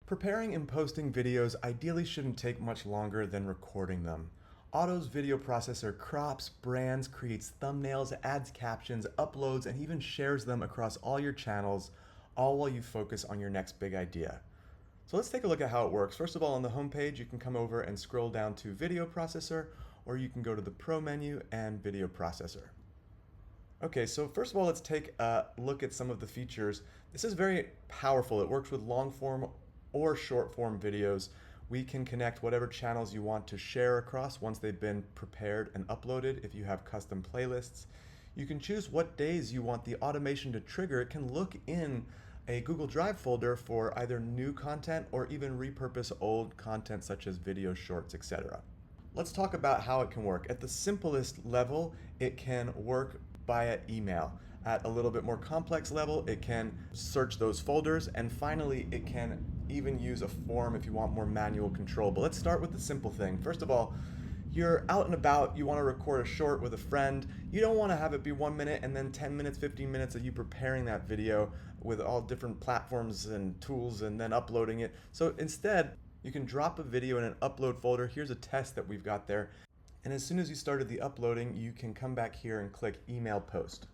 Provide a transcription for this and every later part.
Preparing and posting videos ideally shouldn't take much longer than recording them. Otto's video processor crops, brands, creates thumbnails, adds captions, uploads, and even shares them across all your channels, all while you focus on your next big idea. So let's take a look at how it works. First of all, on the home page, you can come over and scroll down to Video Processor, or you can go to the Pro menu and Video Processor. Okay, so first of all, let's take a look at some of the features. This is very powerful. It works with long form or short form videos. We can connect whatever channels you want to share across once they've been prepared and uploaded if you have custom playlists. You can choose what days you want the automation to trigger. It can look in a Google Drive folder for either new content or even repurpose old content such as video shorts, etc. Let's talk about how it can work. At the simplest level, it can work via email. At a little bit more complex level, it can search those folders, and finally, it can even use a form if you want more manual control. But let's start with the simple thing. First of all, you're out and about, you want to record a short with a friend. You don't want to have it be 1 minute and then 10 minutes, 15 minutes of you preparing that video with all different platforms and tools and then uploading it. So instead, you can drop a video in an upload folder. Here's a test that we've got there. And as soon as you started the uploading, you can come back here and click Email Post.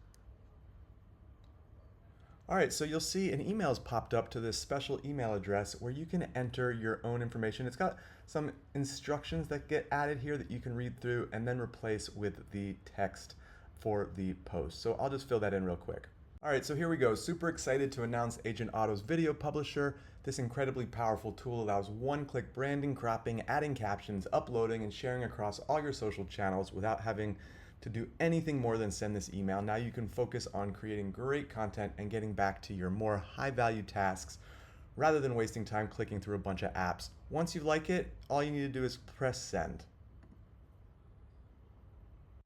All right, so you'll see an email's popped up to this special email address where you can enter your own information. It's got some instructions that get added here that you can read through and then replace with the text for the post. So I'll just fill that in real quick. All right, so here we go. Super excited to announce Agent Otto's Video Publisher. This incredibly powerful tool allows one-click branding, cropping, adding captions, uploading, and sharing across all your social channels without having to do anything more than send this email. Now you can focus on creating great content and getting back to your more high-value tasks rather than wasting time clicking through a bunch of apps. Once you like it, all you need to do is press send.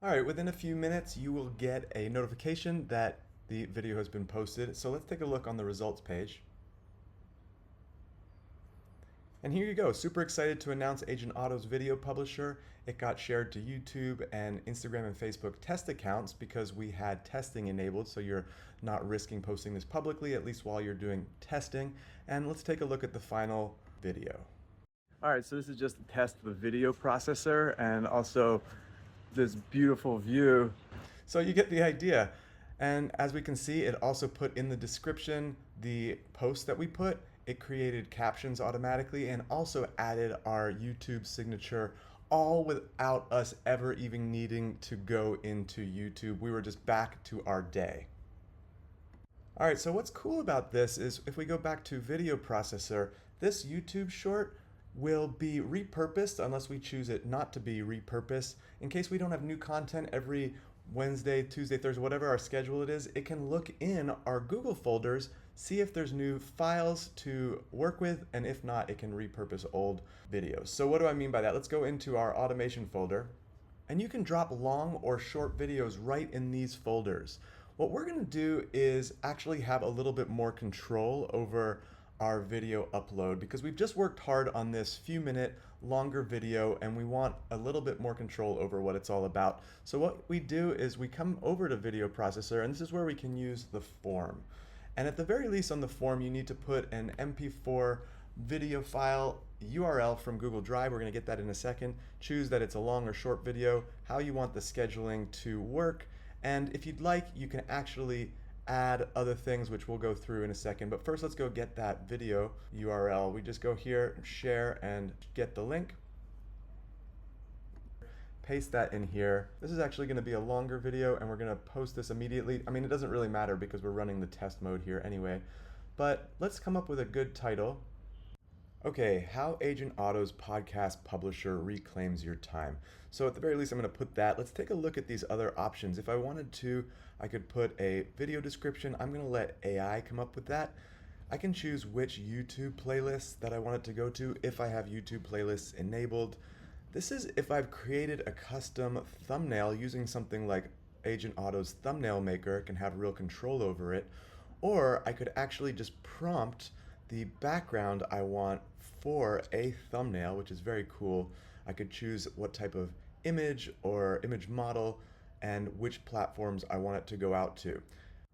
All right, within a few minutes, you will get a notification that the video has been posted. So let's take a look on the results page. And here you go, super excited to announce Agent Otto's Video Publisher. It got shared to YouTube and Instagram and Facebook test accounts because we had testing enabled, so you're not risking posting this publicly, at least while you're doing testing. And let's take a look at the final video. All right, so this is just a test of the video processor and also this beautiful view. So you get the idea. And as we can see, it also put in the description the post that we put. It created captions automatically and also added our YouTube signature, all without us ever even needing to go into YouTube. We were just back to our day. All right, so what's cool about this is if we go back to Video Processor, this YouTube short will be repurposed unless we choose it not to be repurposed. In case we don't have new content every Wednesday, Tuesday, Thursday, whatever our schedule it is, it can look in our Google folders, see if there's new files to work with, and if not, it can repurpose old videos. So what do I mean by that? Let's go into our automation folder, and you can drop long or short videos right in these folders. What we're gonna do is actually have a little bit more control over our video upload because we've just worked hard on this few minute longer video and we want a little bit more control over what it's all about. So what we do is we come over to Video Processor, and this is where we can use the form. And at the very least on the form, you need to put an MP4 video file URL from Google Drive. We're going to get that in a second. Choose that it's a long or short video, how you want the scheduling to work, and if you'd like, you can actually add other things which we'll go through in a second. But first, let's go get that video URL. We just go here, share, and get the link. Paste that in here. This is actually going to be a longer video and we're going to post this immediately. I mean, it doesn't really matter because we're running the test mode here anyway. But let's come up with a good title. Okay, how Agent Otto's podcast publisher reclaims your time. So at the very least, I'm going to put that. Let's take a look at these other options. If I wanted to, I could put a video description. I'm going to let AI come up with that. I can choose which YouTube playlists that I want it to go to if I have YouTube playlists enabled. This is if I've created a custom thumbnail using something like Agent Otto's Thumbnail Maker. It can have real control over it. Or I could actually just prompt the background I want for a thumbnail, which is very cool. I could choose what type of image or image model and which platforms I want it to go out to.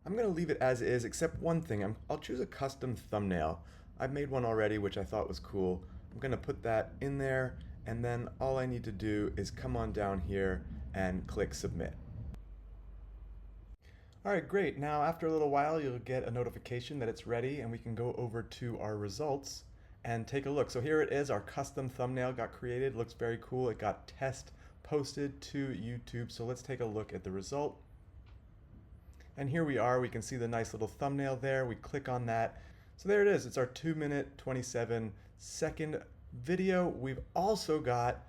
I'm going to leave it as is, except one thing. I'll choose a custom thumbnail. I made one already, which I thought was cool. I'm gonna put that in there, and then all I need to do is come on down here and click submit. All right, great. Now, after a little while, you'll get a notification that it's ready, and we can go over to our results and take a look. So here it is, our custom thumbnail got created. Looks very cool. It got test posted to YouTube. So let's take a look at the result. And here we are. We can see the nice little thumbnail there. We click on that. So there it is. It's our 2-minute, 27-second video. We've also got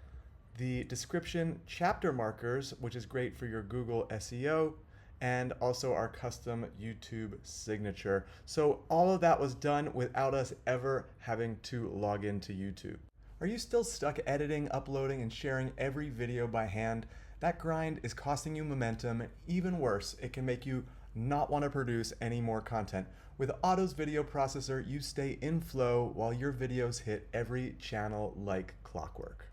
the description chapter markers, which is great for your Google SEO, and also our custom YouTube signature. So all of that was done without us ever having to log into YouTube. Are you still stuck editing, uploading, and sharing every video by hand? That grind is costing you momentum, and even worse, it can make you not want to produce any more content. With Otto's video processor, you stay in flow while your videos hit every channel like clockwork.